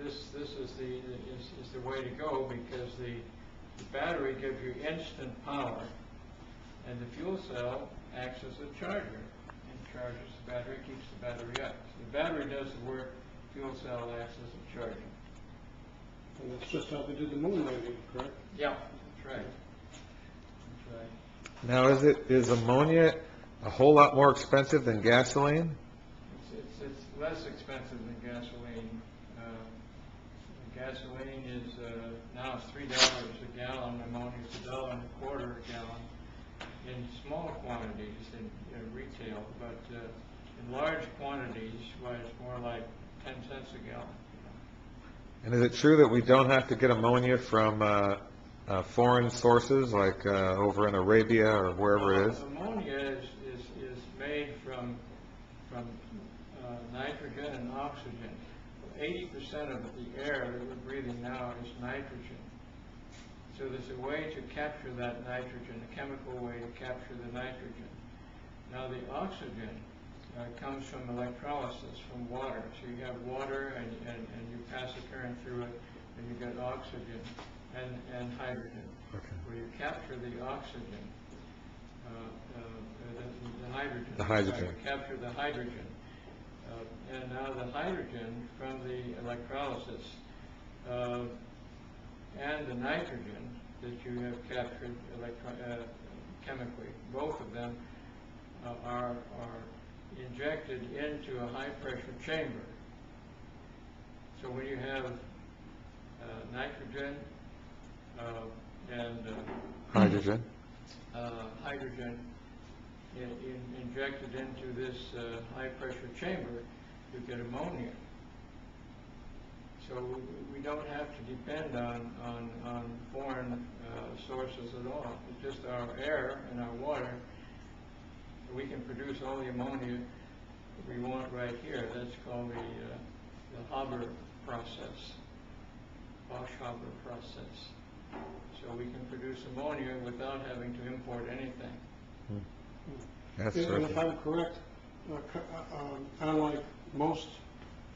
this is the way to go, because the battery gives you instant power, and the fuel cell acts as a charger and charges the battery, keeps the battery up. So the battery does the work, fuel cell acts as a charger. And that's just how they did the moon landing, correct? Yeah, that's right. That's right. Now, is ammonia a whole lot more expensive than gasoline? It's less expensive than gasoline. Gasoline is now it's $3 a gallon. Ammonia is $1.25 a gallon in small quantities in retail, but in large quantities, well, it's more like 10 cents a gallon. And is it true that we don't have to get ammonia from foreign sources, like over in Arabia or wherever it is? Ammonia is made from nitrogen and oxygen. 80% of the air that we're breathing now is nitrogen. So there's a way to capture that nitrogen, a chemical way to capture the nitrogen. Now the oxygen comes from electrolysis, from water. So you have water and you pass a current through it, and you get oxygen and hydrogen. Okay. Where you capture the oxygen, the hydrogen. The hydrogen. You capture the hydrogen. And now the hydrogen from the electrolysis and the nitrogen that you have captured chemically, both of them are injected into a high pressure chamber. So when you have nitrogen and Hydrogen. hydrogen injected into this high pressure chamber, you get ammonia. So we don't have to depend on foreign sources at all. It's just our air and our water. We can produce all the ammonia we want right here. That's called the Haber process, Bosch-Haber process. So we can produce ammonia without having to import anything. That's And terrific. if I'm correct, unlike most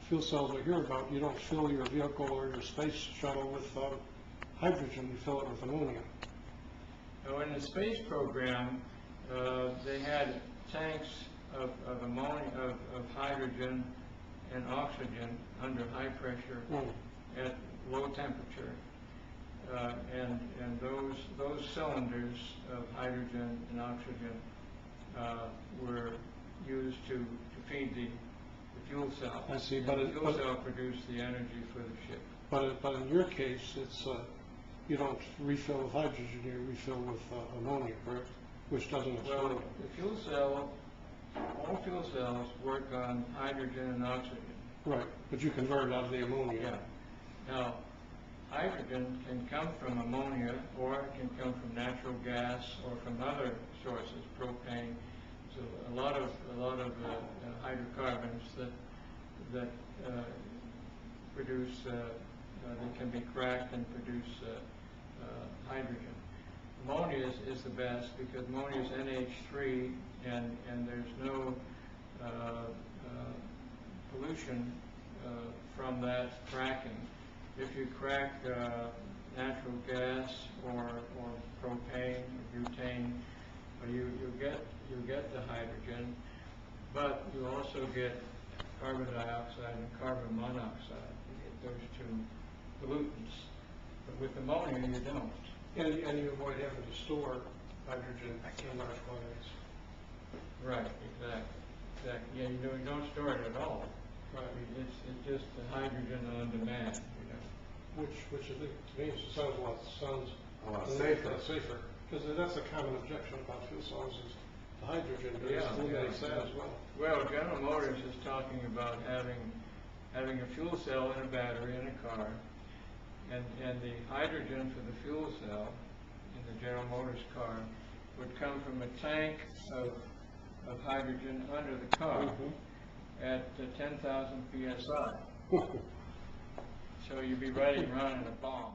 fuel cells I hear about, you don't fill your vehicle or your space shuttle with hydrogen, you fill it with ammonia. Now, in the space program, they had tanks of ammonia, of hydrogen and oxygen under high pressure at low temperature, and those cylinders of hydrogen and oxygen were used to feed the fuel cell. I see, the fuel cell produced the energy for the ship. But in your case, it's you don't refill with hydrogen, you refill with ammonia, correct? Which doesn't explode. Well, the fuel cell, all fuel cells work on hydrogen and oxygen. Right, but you convert it out of the ammonia. Yeah. Now, hydrogen can come from ammonia, or it can come from natural gas, or from other sources, propane. So a lot of hydrocarbons that produce, they can be cracked and produce hydrogen. Ammonia is the best because ammonia is NH3, and there's no pollution from that cracking. If you crack natural gas or propane or butane, you'll get the hydrogen, but you also get carbon dioxide and carbon monoxide. You get those two pollutants. But with ammonia, you don't. And you avoid having to store hydrogen in large quantities. Right, exactly. Yeah, you don't store it at all. Right. It's just the hydrogen on demand. Which I think to me sounds a lot safer. Because that's a common objection about fuel cells is the hydrogen, but it's eliminates that as well. Well, General Motors is talking about having a fuel cell in a battery in a car, and the hydrogen for the fuel cell in the General Motors car would come from a tank of hydrogen under the car at 10,000 psi. So you'd be running a bomb.